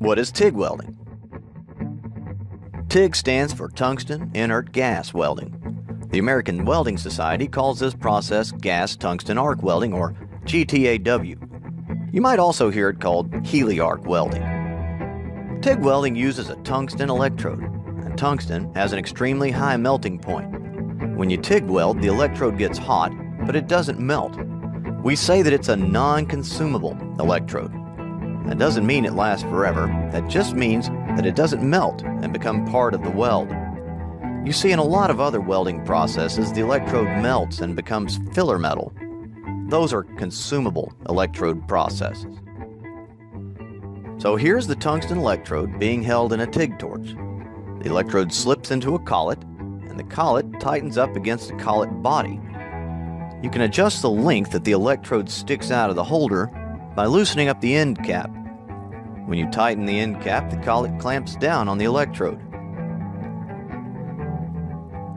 What is TIG welding? TIG stands for Tungsten Inert Gas Welding. The American Welding Society calls this process gas tungsten arc welding, or GTAW. You might also hear it called heliarc welding. TIG welding uses a tungsten electrode, and tungsten has an extremely high melting point. When you TIG weld, the electrode gets hot, but it doesn't melt. We say that it's a non-consumable electrode. That doesn't mean it lasts forever. That just means that it doesn't melt and become part of the weld. You see, in a lot of other welding processes, the electrode melts and becomes filler metal. Those are consumable electrode processes. So here's the tungsten electrode being held in a TIG torch. The electrode slips into a collet, and the collet tightens up against a collet body. You can adjust the length that the electrode sticks out of the holder by loosening up the end cap. When you tighten the end cap, the collet clamps down on the electrode.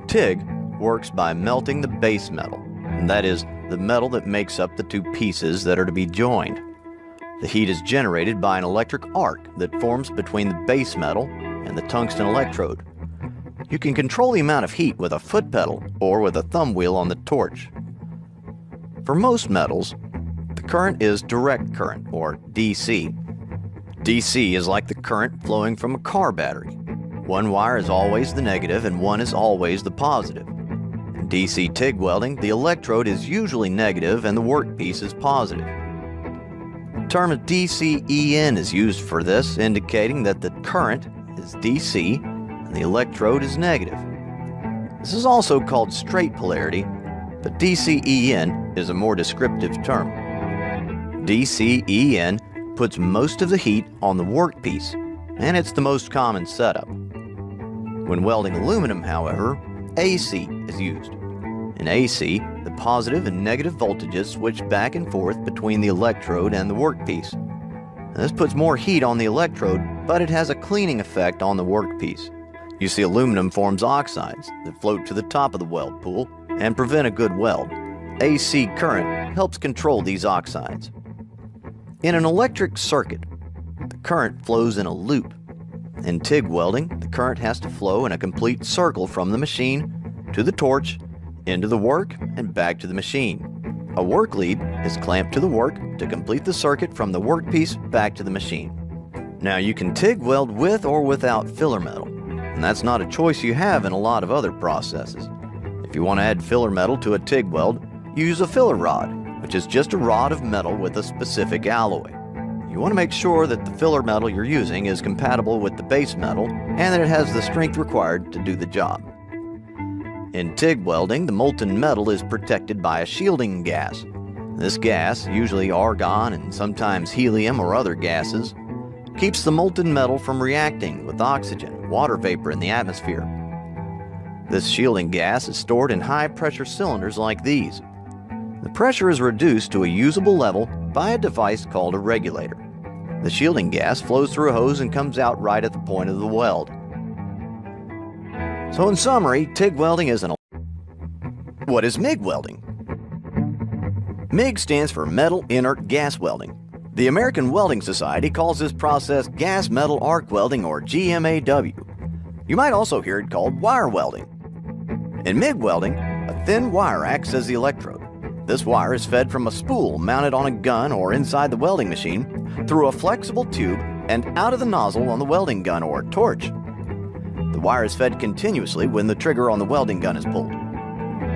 TIG works by melting the base metal, and that is the metal that makes up the two pieces that are to be joined. The heat is generated by an electric arc that forms between the base metal and the tungsten electrode. You can control the amount of heat with a foot pedal or with a thumb wheel on the torch. For most metals, the current is direct current, or DC. DC is like the current flowing from a car battery. One wire is always the negative and one is always the positive. In DC TIG welding, the electrode is usually negative and the workpiece is positive. The term DCEN is used for this, indicating that the current is DC and the electrode is negative. This is also called straight polarity, but DCEN is a more descriptive term. DCEN puts most of the heat on the workpiece, and it's the most common setup. When welding aluminum, however, AC is used. In AC, the positive and negative voltages switch back and forth between the electrode and the workpiece. This puts more heat on the electrode, but it has a cleaning effect on the workpiece. You see, aluminum forms oxides that float to the top of the weld pool and prevent a good weld. AC current helps control these oxides. In an electric circuit, the current flows in a loop. In TIG welding, the current has to flow in a complete circle from the machine to the torch, into the work, and back to the machine. A work lead is clamped to the work to complete the circuit from the workpiece back to the machine. Now, you can TIG weld with or without filler metal, and that's not a choice you have in a lot of other processes. If you want to add filler metal to a TIG weld, use a filler rod, which is just a rod of metal with a specific alloy. You want to make sure that the filler metal you're using is compatible with the base metal and that it has the strength required to do the job. In TIG welding, the molten metal is protected by a shielding gas. This gas, usually argon and sometimes helium or other gases, keeps the molten metal from reacting with oxygen and water vapor in the atmosphere. This shielding gas is stored in high-pressure cylinders like these. The pressure is reduced to a usable level by a device called a regulator. The shielding gas flows through a hose and comes out right at the point of the weld. So in summary, TIG welding is What is MIG welding? MIG stands for Metal Inert Gas Welding. The American Welding Society calls this process gas metal arc welding, or GMAW. You might also hear it called wire welding. In MIG welding, a thin wire acts as the electrode. This wire is fed from a spool mounted on a gun or inside the welding machine through a flexible tube and out of the nozzle on the welding gun or torch. The wire is fed continuously when the trigger on the welding gun is pulled.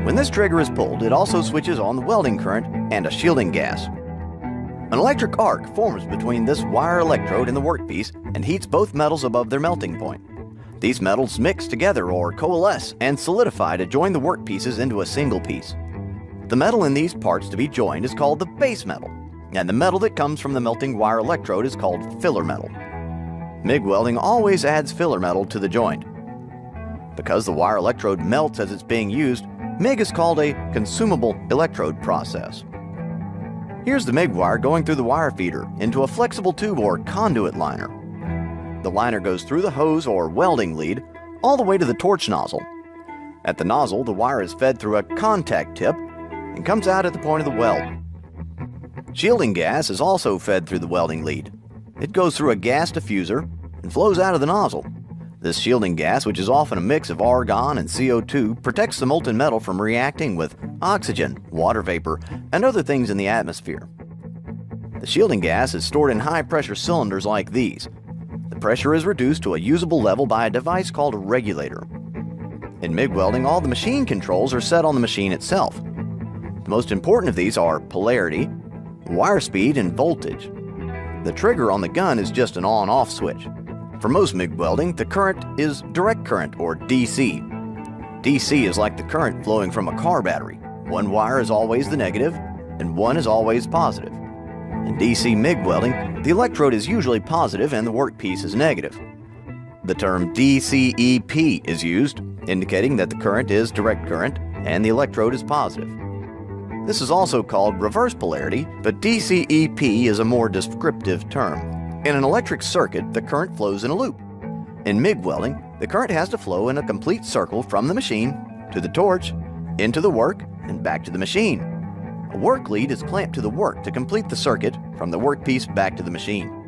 When this trigger is pulled, it also switches on the welding current and a shielding gas. An electric arc forms between this wire electrode and the workpiece and heats both metals above their melting point. These metals mix together or coalesce and solidify to join the workpieces into a single piece. The metal in these parts to be joined is called the base metal, and the metal that comes from the melting wire electrode is called filler metal. MIG welding always adds filler metal to the joint. Because the wire electrode melts as it's being used, MIG is called a consumable electrode process. Here's the MIG wire going through the wire feeder into a flexible tube or conduit liner. The liner goes through the hose or welding lead all the way to the torch nozzle. At the nozzle, the wire is fed through a contact tip and comes out at the point of the weld. Shielding gas is also fed through the welding lead. It goes through a gas diffuser and flows out of the nozzle. This shielding gas, which is often a mix of argon and CO2, protects the molten metal from reacting with oxygen, water vapor, and other things in the atmosphere. The shielding gas is stored in high-pressure cylinders like these. The pressure is reduced to a usable level by a device called a regulator. In MIG welding, all the machine controls are set on the machine itself. The most important of these are polarity, wire speed, and voltage. The trigger on the gun is just an on-off switch. For most MIG welding, the current is direct current, or DC. DC is like the current flowing from a car battery. One wire is always the negative, and one is always positive. In DC MIG welding, the electrode is usually positive and the workpiece is negative. The term DCEP is used, indicating that the current is direct current and the electrode is positive. This is also called reverse polarity, but DCEP is a more descriptive term. In an electric circuit, the current flows in a loop. In MIG welding, the current has to flow in a complete circle from the machine to the torch, into the work, and back to the machine. A work lead is clamped to the work to complete the circuit from the workpiece back to the machine.